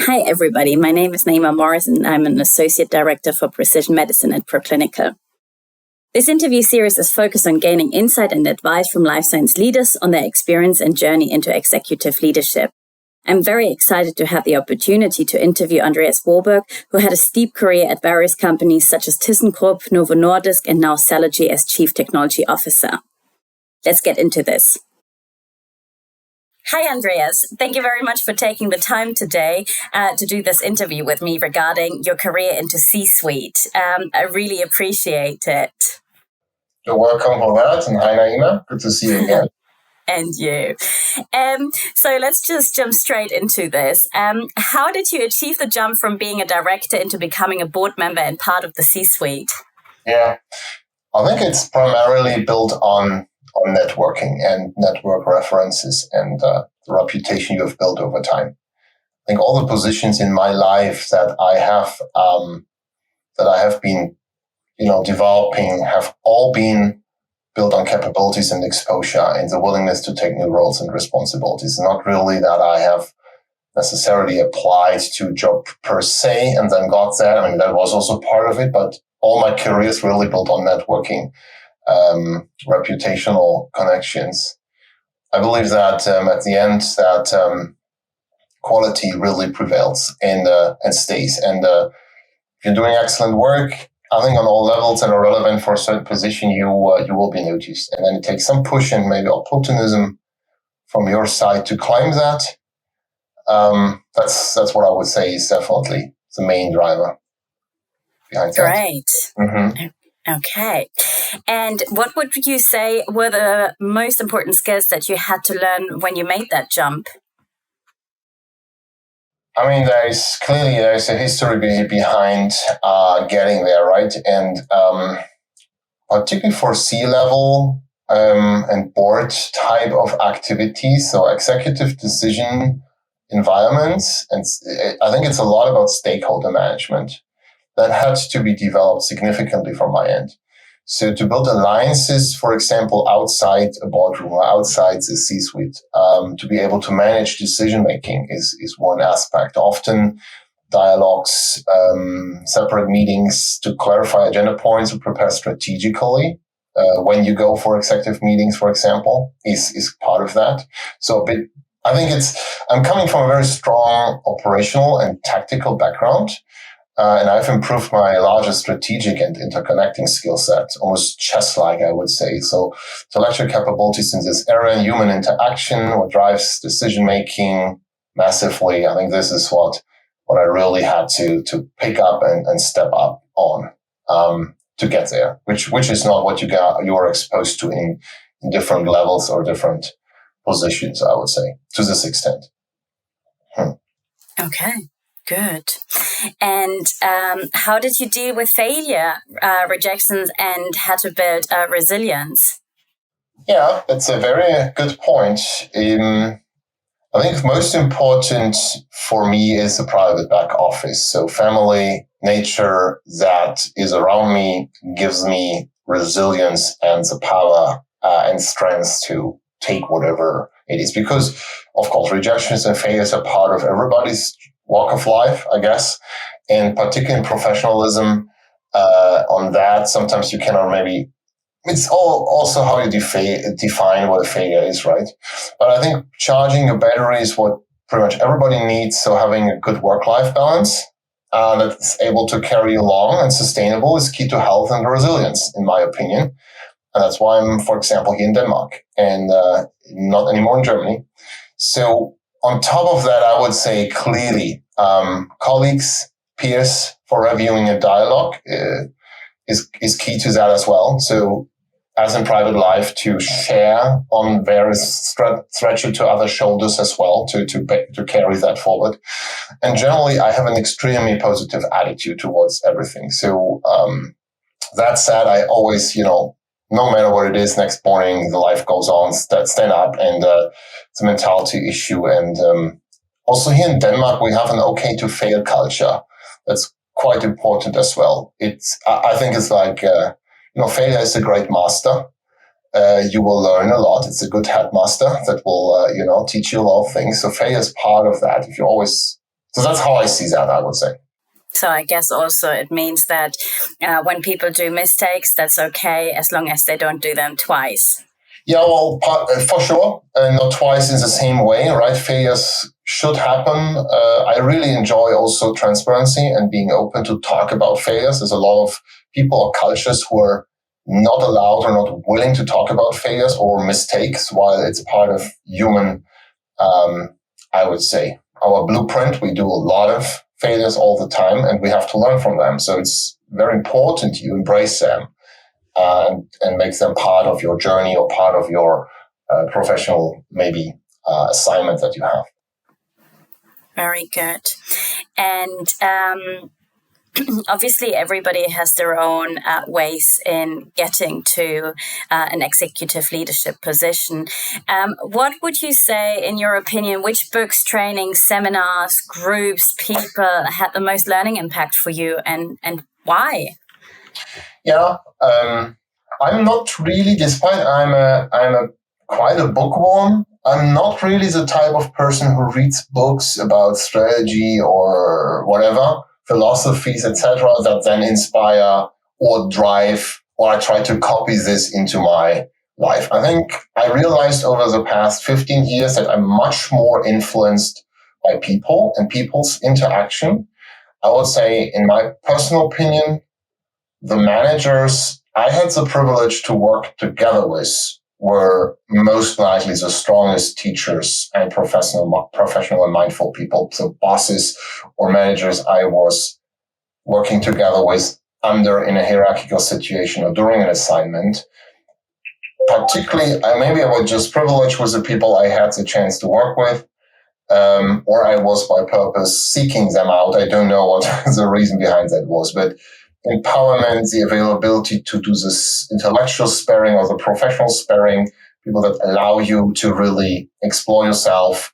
Hi, everybody. My name is Naima Morris, and I'm an Associate Director for Precision Medicine at ProClinical. This interview series is focused on gaining insight and advice from life science leaders on their experience and journey into executive leadership. I'm very excited to have the opportunity to interview Andreas Warburg, who had a steep career at various companies such as ThyssenKrupp, Novo Nordisk, and now Cellogy as Chief Technology Officer. Let's get into this. Hi, Andreas. Thank you very much for taking the time today to do this interview with me regarding your career into C-suite. I really appreciate it. You're welcome for that. And hi, Naima. Good to see you again. And you. So let's just jump straight into this. How did you achieve the jump from being a director into becoming a board member and part of the C-suite? Yeah, I think it's primarily built on networking and network references and the reputation you have built over time. I think all the positions in my life that I have been, developing have all been built on capabilities and exposure and the willingness to take new roles and responsibilities. Not really that I have necessarily applied to a job per se and then got that. I mean, that was also part of it, but all my career is really built on networking, reputational connections. I believe that at the end that quality really prevails and stays. And if you're doing excellent work, I think on all levels and are relevant for a certain position, you will be noticed. And then it takes some push and maybe opportunism from your side to climb that. That's what I would say is definitely the main driver behind that. Great. Mm-hmm. Okay. And what would you say were the most important skills that you had to learn when you made that jump? I mean, there's a history behind getting there, right? And particularly for C-level and board type of activities, so executive decision environments, and I think it's a lot about stakeholder management that had to be developed significantly from my end. So to build alliances, for example, outside a boardroom or outside the C-suite, to be able to manage decision-making is one aspect. Often dialogues, separate meetings to clarify agenda points or prepare strategically when you go for executive meetings, for example, is part of that. So I think I'm coming from a very strong operational and tactical background. And I've improved my larger strategic and interconnecting skill set, almost chess-like, I would say. So intellectual capabilities in this area, human interaction, what drives decision-making massively. I think this is what I really had to pick up and step up on to get there, which is not what you're exposed to in different levels or different positions, I would say, to this extent. Okay. Good. And how did you deal with failure, rejections, and how to build resilience? Yeah, that's a very good point. I think most important for me is the private back office. So family, nature that is around me gives me resilience and the power and strength to take whatever it is. Because, of course, rejections and failures are part of everybody's walk of life, I guess, and particularly in professionalism, on that, sometimes you cannot maybe, it's also how you define what a failure is, right? But I think charging your battery is what pretty much everybody needs. So having a good work-life balance that's able to carry you along and sustainable is key to health and resilience, in my opinion. And that's why I'm, for example, here in Denmark and not anymore in Germany. So on top of that, I would say clearly, colleagues, peers for reviewing a dialogue is key to that as well. So as in private life, to share on various stretch it to other shoulders as well, to carry that forward. And generally, I have an extremely positive attitude towards everything. So that said, I always, no matter what it is, next morning, the life goes on, stand up, and it's a mentality issue. And also here in Denmark, we have an okay to fail culture. That's quite important as well. I think it's like, failure is a great master. You will learn a lot. It's a good headmaster that will, teach you a lot of things. So failure is part of that. If you always So that's how I see that, I would say. So I guess also it means that when people do mistakes, that's okay as long as they don't do them twice. Yeah, well, for sure. Not twice in the same way, right? Failures should happen. I really enjoy also transparency and being open to talk about failures. There's a lot of people or cultures who are not allowed or not willing to talk about failures or mistakes, while it's part of human, I would say, our blueprint. We do a lot of failures all the time, and we have to learn from them. So it's very important you embrace them and make them part of your journey or part of your professional, maybe, assignment that you have. Very good. And obviously, everybody has their own ways in getting to an executive leadership position. What would you say, in your opinion, which books, trainings, seminars, groups, people had the most learning impact for you, and why? Yeah, I'm not really, despite I'm quite a bookworm, I'm not really the type of person who reads books about strategy or whatever, philosophies, etc., that then inspire or drive, or I try to copy this into my life. I think I realized over the past 15 years that I'm much more influenced by people and people's interaction. I would say, in my personal opinion, the managers I had the privilege to work together with were most likely the strongest teachers and professional and mindful people. So bosses or managers I was working together with under in a hierarchical situation or during an assignment. Particularly, maybe I was just privileged with the people I had the chance to work with, or I was by purpose seeking them out. I don't know what the reason behind that was, but empowerment, the availability to do this intellectual sparring or the professional sparring, people that allow you to really explore yourself.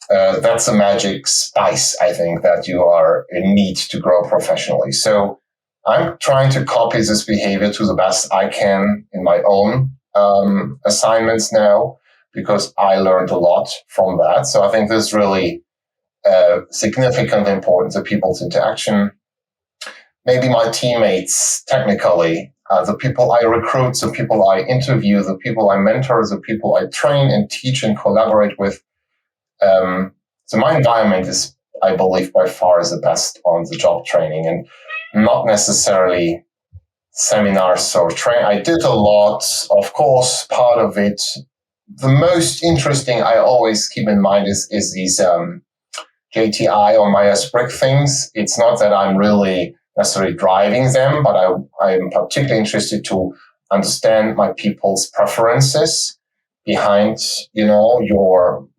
That's a magic spice, I think, that you are in need to grow professionally. So I'm trying to copy this behavior to the best I can in my own assignments now, because I learned a lot from that. So I think this is really significant importance of people's interaction. Maybe my teammates, technically, the people I recruit, the people I interview, the people I mentor, the people I train and teach and collaborate with. So my environment is, I believe, by far is the best on the job training, and not necessarily seminars or training. I did a lot, of course, part of it. The most interesting I always keep in mind is these JTI or Myers-Briggs things. It's not that I'm really necessarily driving them, but I'm particularly interested to understand my people's preferences behind, your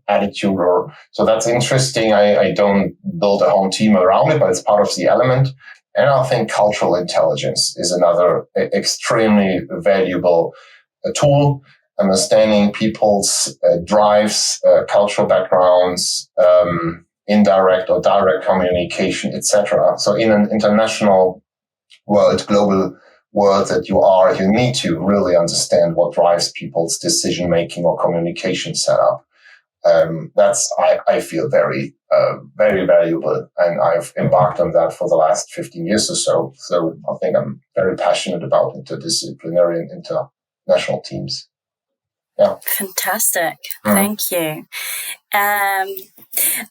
attitude. Or so that's interesting. I don't build a whole team around it, but it's part of the element. And I think cultural intelligence is another extremely valuable tool. Understanding people's drives, cultural backgrounds, indirect or direct communication, etc. So in an international world, global world that you need to really understand what drives people's decision-making or communication setup. That's, I feel, very, very valuable. And I've embarked on that for the last 15 years or so. So I think I'm very passionate about interdisciplinary and international teams. Yeah. Fantastic. Thank you.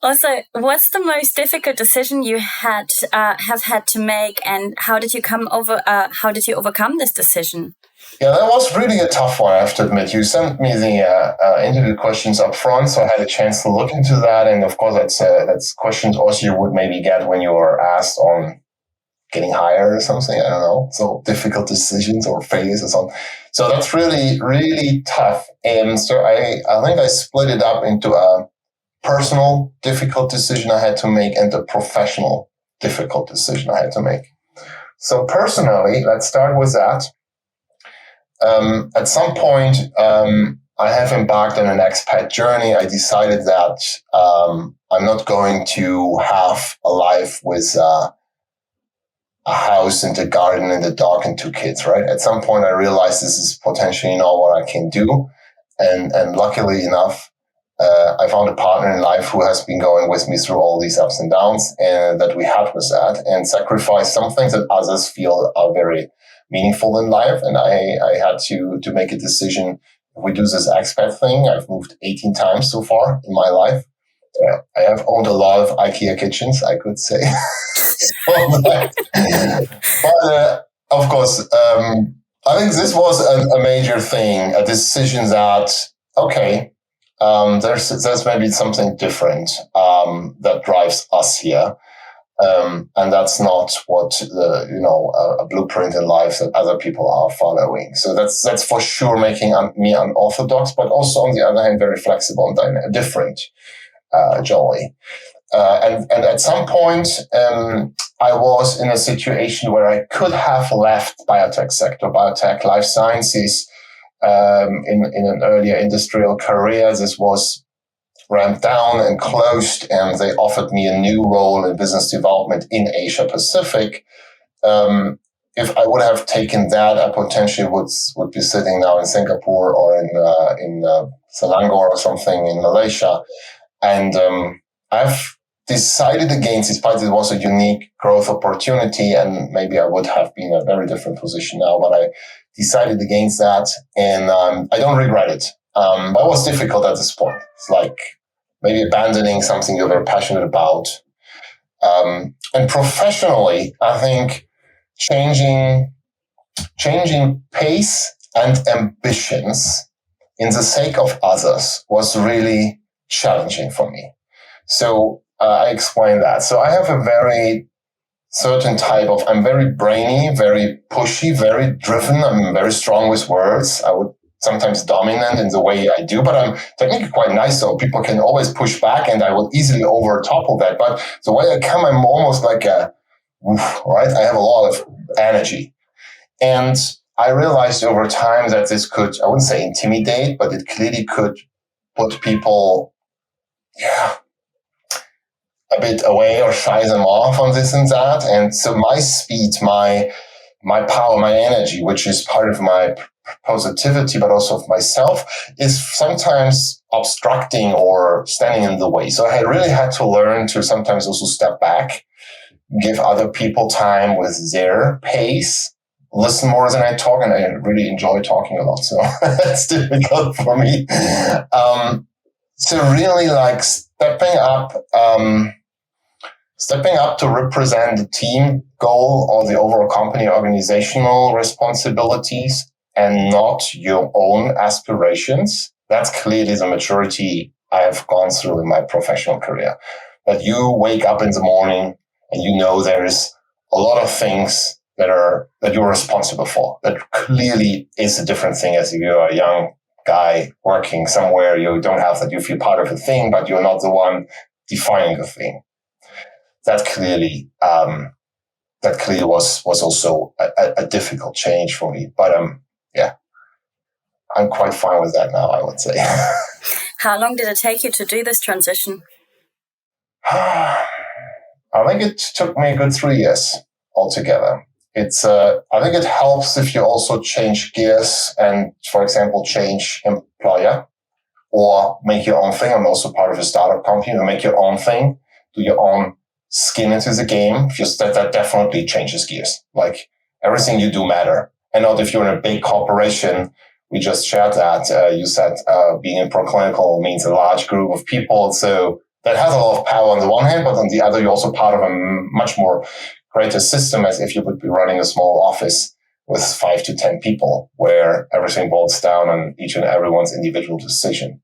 Also, what's the most difficult decision you have had to make, and how did you overcome this decision? Yeah, that was really a tough one, I have to admit. You sent me the interview questions up front, so I had a chance to look into that. And of course, that's questions also you would maybe get when you were asked on getting hired or something. I don't know. So difficult decisions or failures or something. So that's really, really tough. And so I think I split it up into a personal difficult decision I had to make and a professional difficult decision I had to make. So personally, let's start with that. At some point, I have embarked on an expat journey. I decided that I'm not going to have a life with a house and a garden and a dog and 2 kids, right? At some point, I realized this is potentially not what I can do. And luckily enough, I found a partner in life who has been going with me through all these ups and downs, and that we had with that, and sacrificed some things that others feel are very meaningful in life. And I had to make a decision. If we do this expat thing, I've moved 18 times so far in my life. I have owned a lot of IKEA kitchens, I could say. But of course, I think this was a major thing, a decision that, okay, there's maybe something different that drives us here. And that's not what a blueprint in life that other people are following. So that's for sure making me unorthodox, but also on the other hand, very flexible and different, Jolie. And at some point, I was in a situation where I could have left biotech sector, biotech, life sciences, in an earlier industrial career. This was ramped down and closed, and they offered me a new role in business development in Asia Pacific. If I would have taken that, I potentially would be sitting now in Singapore or in Selangor or something in Malaysia. And I've decided against, despite it was a unique growth opportunity, and maybe I would have been in a very different position now, but I decided against that, and I don't regret it. But it was difficult at this point. It's like maybe abandoning something you're very passionate about. And professionally, I think changing pace and ambitions in the sake of others was really challenging for me. So I explained that. So I have a very certain type of, I'm very brainy, very pushy, very driven. I'm very strong with words. I would sometimes dominant in the way I do, but I'm technically quite nice, so people can always push back and I will easily overtopple that. But the way I come, I'm almost like right? I have a lot of energy. And I realized over time that this could, I wouldn't say intimidate, but it clearly could put people, a bit away or shy them off on this and that. And so my speed, my power, my energy, which is part of my positivity, but also of myself, is sometimes obstructing or standing in the way. So I really had to learn to sometimes also step back, give other people time with their pace, listen more than I talk, and I really enjoy talking a lot. So that's difficult for me. So really like stepping up to represent the team goal or the overall company organizational responsibilities and not your own aspirations. That's clearly the maturity I have gone through in my professional career. That you wake up in the morning and you know there's a lot of things that you're responsible for. That clearly is a different thing as you're a young guy working somewhere. You don't have that. You feel part of the thing, but you're not the one defining the thing. That clearly was also a difficult change for me. But I'm quite fine with that now, I would say. How long did it take you to do this transition? I think it took me a good 3 years altogether. I think it helps if you also change gears and, for example, change employer or make your own thing. I'm also part of a startup company. You make your own thing, do your own skin into the game. That definitely changes gears. Like everything you do matter. And not if you're in a big corporation. We just shared that. You said being in ProClinical means a large group of people. So that has a lot of power on the one hand, but on the other, you're also part of a much more greater system as if you would be running a small office with 5 to 10 people where everything boils down on each and everyone's individual decision.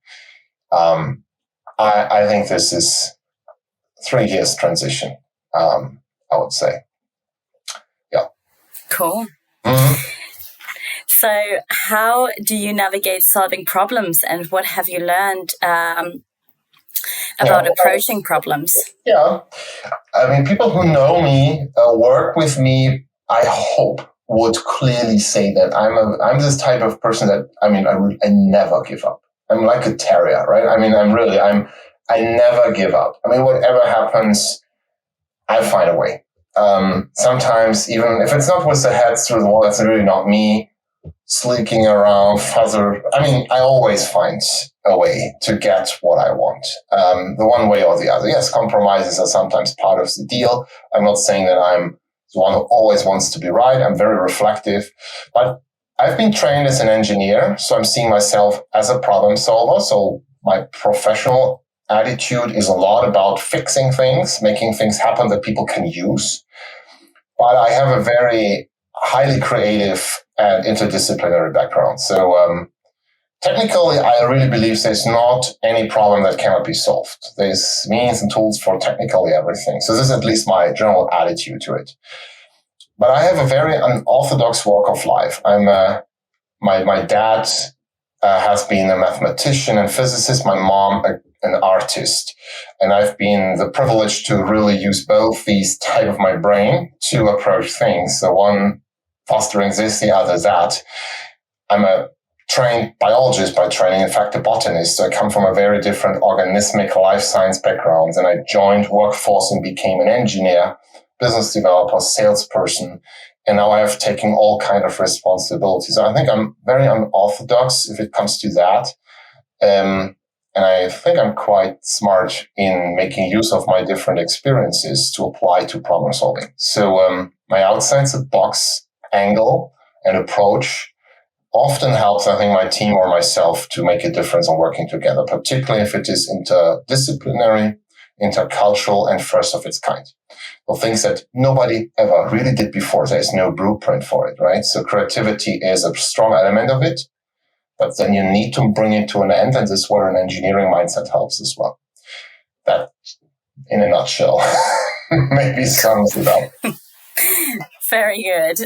I think this is 3 years transition, I would say. Yeah. Cool. Mm-hmm. So how do you navigate solving problems, and what have you learned about approaching problems? Yeah. I mean, people who know me, work with me, I hope would clearly say that I'm this type of person that, I never give up. I'm like a terrier, right? I never give up. I mean, whatever happens, I find a way. Sometimes even if it's not with the head through the wall, that's really not me. sleeking around, I always find a way to get what I want, the one way or the other. Yes, compromises are sometimes part of the deal. I'm not saying that I'm the one who always wants to be right. I'm very reflective, but I've been trained as an engineer, so I'm seeing myself as a problem solver. So my professional attitude is a lot about fixing things, making things happen that people can use. But I have a very highly creative and interdisciplinary background. So technically, I really believe there's not any problem that cannot be solved. There's means and tools for technically everything. So this is at least my general attitude to it. But I have a very unorthodox walk of life. My dad has been a mathematician and physicist. My mom, an artist. And I've been the privileged to really use both these type of my brain to approach things. So one fostering this, the other that. I'm a trained biologist by training, in fact, a botanist. So I come from a very different organismic life science background. And I joined workforce and became an engineer, business developer, salesperson. And now I have taken all kinds of responsibilities. I think I'm very unorthodox if it comes to that. And I think I'm quite smart in making use of my different experiences to apply to problem solving. So my outside the box angle and approach often helps, I think, my team or myself to make a difference on working together, particularly if it is interdisciplinary, intercultural, and first of its kind. Well, things that nobody ever really did before. There's no blueprint for it, right? So creativity is a strong element of it, but then you need to bring it to an end, and this is where an engineering mindset helps as well. That, in a nutshell, maybe sums it up. Very good.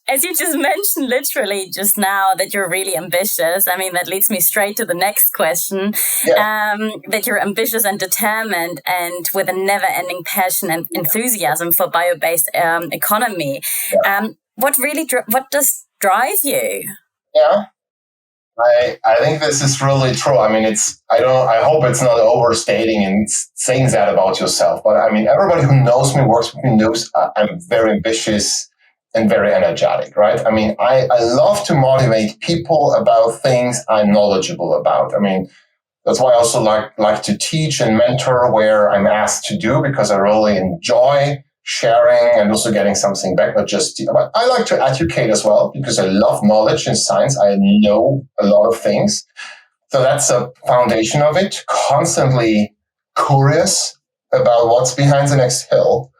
As you just mentioned literally just now that you're really ambitious, I mean, that leads me straight to the next question, that you're ambitious and determined and with a never-ending passion and enthusiasm for bio-based economy. Yeah. What does drive you? Yeah. I think this is really true. I mean, I hope it's not overstating and saying that about yourself, but I mean, everybody who knows me, works with me, knows I'm very ambitious and very energetic, right? I mean, I love to motivate people about things I'm knowledgeable about. I mean, that's why I also like to teach and mentor where I'm asked to do, because I really enjoy sharing and also getting something back, not just, but I like to educate as well because I love knowledge and science. I know a lot of things. So that's a foundation of it. Constantly curious about what's behind the next hill.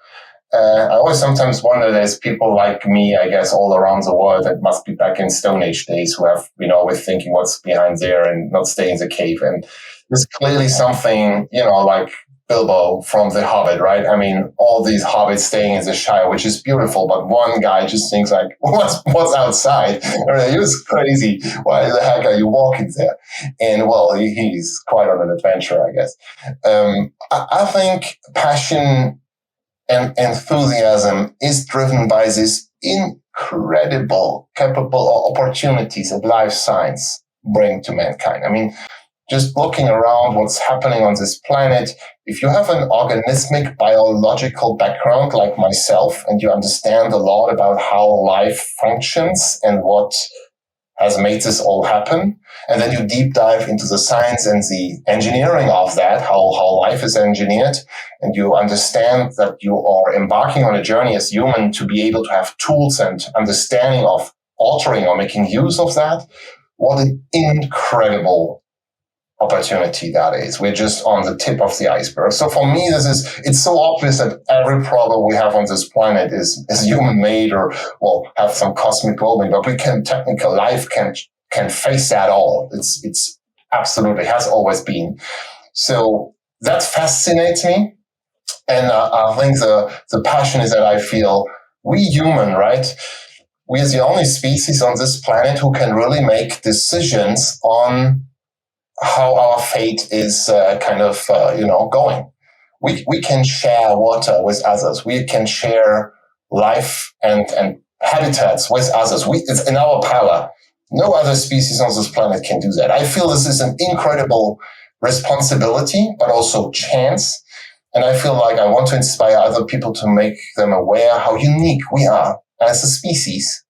I always sometimes wonder, there's people like me, I guess, all around the world that must be back in Stone Age days who have, always thinking what's behind there and not stay in the cave. And there's clearly something, like Bilbo from The Hobbit, right? I mean, all these hobbits staying in the Shire, which is beautiful, but one guy just thinks like, what's outside? I mean, he was crazy. Why the heck are you walking there? And well, he's quite on an adventure, I guess. I think passion and enthusiasm is driven by these incredible, capable opportunities that life science bring to mankind. I mean, just looking around what's happening on this planet, if you have an organismic biological background like myself, and you understand a lot about how life functions and what has made this all happen, and then you deep dive into the science and the engineering of that, how life is engineered, and you understand that you are embarking on a journey as human to be able to have tools and understanding of altering or making use of that, what an incredible opportunity that is. We're just on the tip of the iceberg. So for me, it's so obvious that every problem we have on this planet is human made or, well, have some cosmic problem, but life can face that all. It's absolutely has always been. So that fascinates me. And I think the passion is that I feel we human, right? We are the only species on this planet who can really make decisions on how our fate is going. We can share water with others. We can share life and habitats with others. It's in our power. No other species on this planet can do that. I feel this is an incredible responsibility, but also chance. And I feel like I want to inspire other people to make them aware how unique we are as a species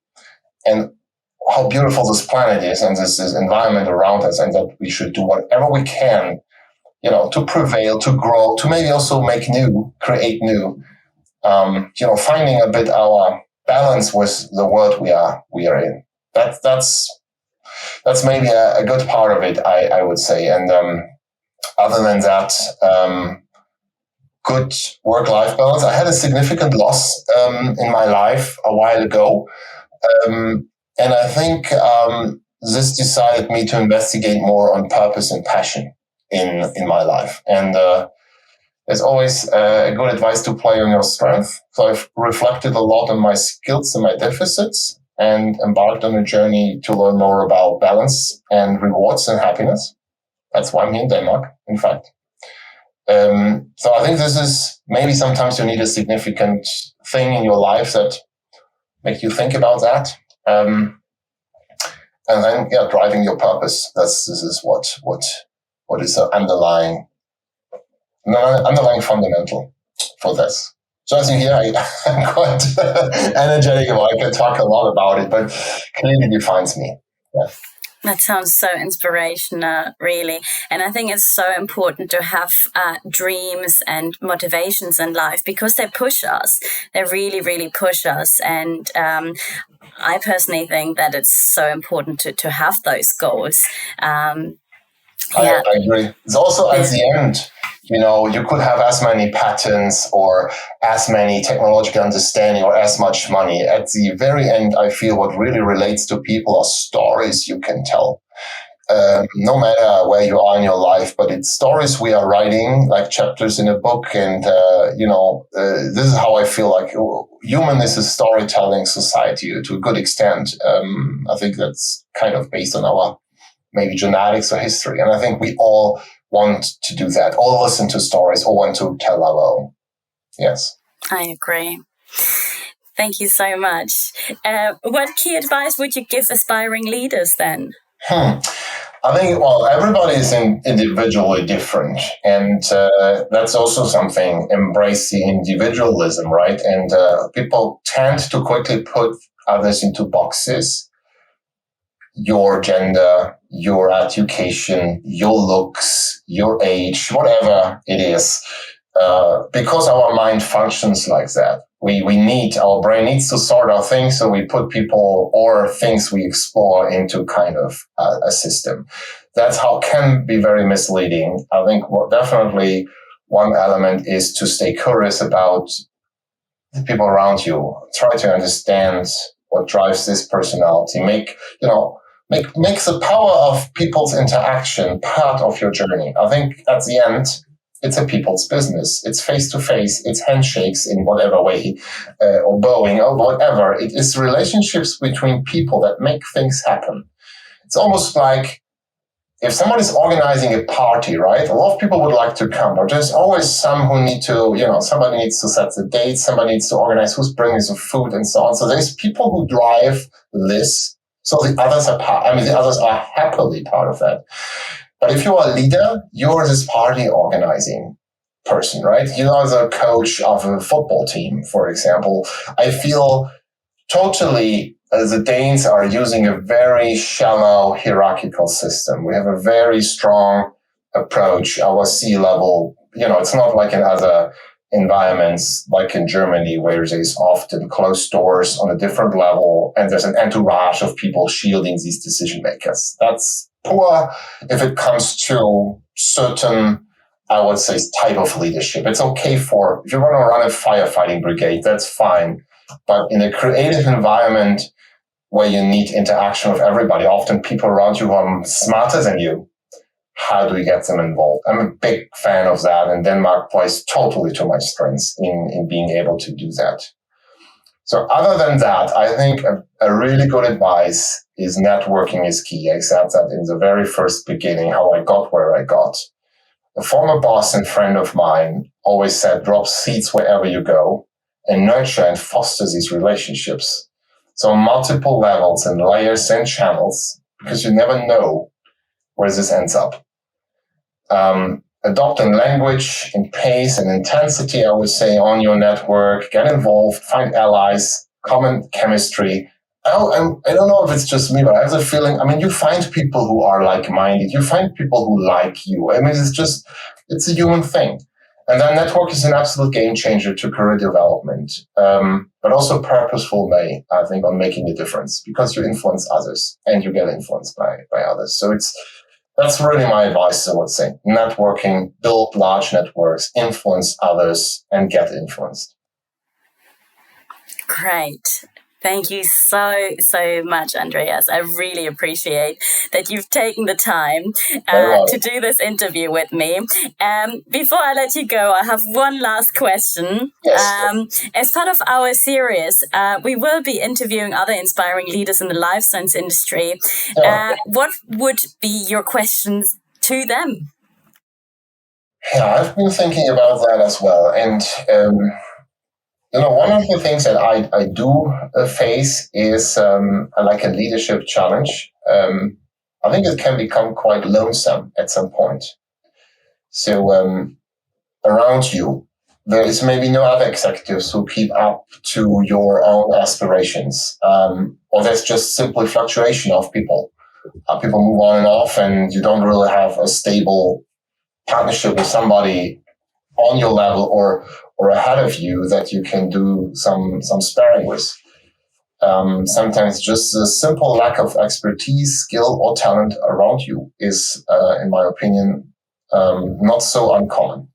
and how beautiful this planet is and this environment around us, and that we should do whatever we can, to prevail, to grow, to maybe also create new, finding a bit our balance with the world we are in. That's maybe a good part of it, I would say. And other than that, good work-life balance. I had a significant loss in my life a while ago. And I think this decided me to investigate more on purpose and passion in my life. And there's always a good advice to play on your strength. So I've reflected a lot on my skills and my deficits and embarked on a journey to learn more about balance and rewards and happiness. That's why I'm here in Denmark, in fact. So I think this is maybe sometimes you need a significant thing in your life that make you think about that. And then, driving your purpose. This is what is the underlying fundamental for this. So as you hear, I'm quite energetic. I can talk a lot about it, but clearly defines me. Yeah. That sounds so inspirational, really. And I think it's so important to have dreams and motivations in life because they push us. They really, really push us. And I personally think that it's so important to have those goals. I agree. It's also at the end, you could have as many patents or as many technological understanding or as much money. At the very end, I feel what really relates to people are stories you can tell. No matter where you are in your life, but it's stories we are writing, like chapters in a book. And, this is how I feel like human is a storytelling society to a good extent. I think that's kind of based on our maybe genetics or history. And I think we all want to do that, all listen to stories, all want to tell our own. Yes. I agree. Thank you so much. What key advice would you give aspiring leaders then? I think, everybody is individually different. And that's also something, embrace the individualism, right? And people tend to quickly put others into boxes. Your gender, your education, your looks, your age, whatever it is, because our mind functions like that. Our brain needs to sort out things, so we put people or things we explore into kind of a system. That's how it can be very misleading. I think definitely one element is to stay curious about the people around you. Try to understand what drives this personality. Make the power of people's interaction part of your journey. I think at the end, it's a people's business. It's face-to-face. It's handshakes in whatever way, or bowing, or whatever. It is relationships between people that make things happen. It's almost like if someone is organizing a party, right? A lot of people would like to come, but there's always some who need to, somebody needs to set the dates, somebody needs to organize who's bringing the food and so on. So there's people who drive this. So the others are happily part of that. But if you are a leader, you're this party organizing person, right? You are the coach of a football team, for example. I feel totally the Danes are using a very shallow hierarchical system. We have a very strong approach. Our C-level, it's not like in other environments like in Germany, where there's often closed doors on a different level and there's an entourage of people shielding these decision makers. That's poor if it comes to certain, I would say, type of leadership. It's okay if you want to run a firefighting brigade, that's fine. But in a creative environment where you need interaction with everybody, often people around you who are smarter than you, how do we get them involved? I'm a big fan of that, and Denmark plays totally to my strengths in being able to do that. So other than that, I think a really good advice is networking is key. I said that in the very first beginning, how I got where I got. A former boss and friend of mine always said, drop seeds wherever you go and nurture and foster these relationships. So multiple levels and layers and channels, because you never know where this ends up. Adopting language and pace and intensity, I would say, on your network. Get involved, find allies, common chemistry, I don't know if it's just me, but I have the feeling, I mean, you find people who are like-minded. You find people who like you. I mean, it's a human thing. And then network is an absolute game changer to career development, but also purposeful way, I think, on making a difference because you influence others and you get influenced by others. So that's really my advice, I would say. Networking, build large networks, influence others, and get influenced. Great. Thank you so much, Andreas. I really appreciate that you've taken the time to do this interview with me. Before I let you go, I have one last question. Yes. As part of our series, we will be interviewing other inspiring leaders in the life science industry. What would be your questions to them? Yeah, I've been thinking about that as well. And one of the things that I do face is like a leadership challenge. I think it can become quite lonesome at some point. So around you, there is maybe no other executives who keep up to your own aspirations, or there's just simply fluctuation of people. People move on and off, and you don't really have a stable partnership with somebody on your level or ahead of you that you can do some sparring with. Sometimes just a simple lack of expertise, skill, or talent around you is, in my opinion, not so uncommon.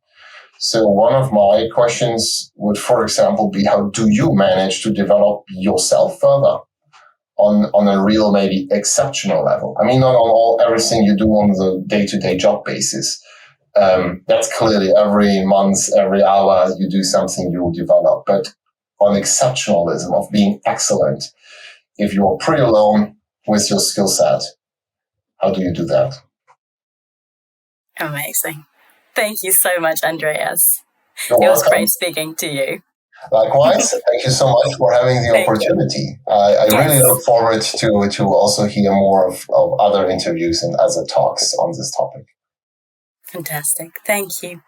So one of my questions would, for example, be how do you manage to develop yourself further on a real, maybe exceptional level? I mean, not on everything you do on the day-to-day job basis. That's clearly every month, every hour you do something you develop. But on exceptionalism of being excellent, if you're pretty alone with your skill set, how do you do that? Amazing. Thank you so much, Andreas. You're welcome. It was great speaking to you. Likewise. Thank you so much for having the opportunity. I really look forward to also hear more of other interviews and other talks on this topic. Fantastic. Thank you.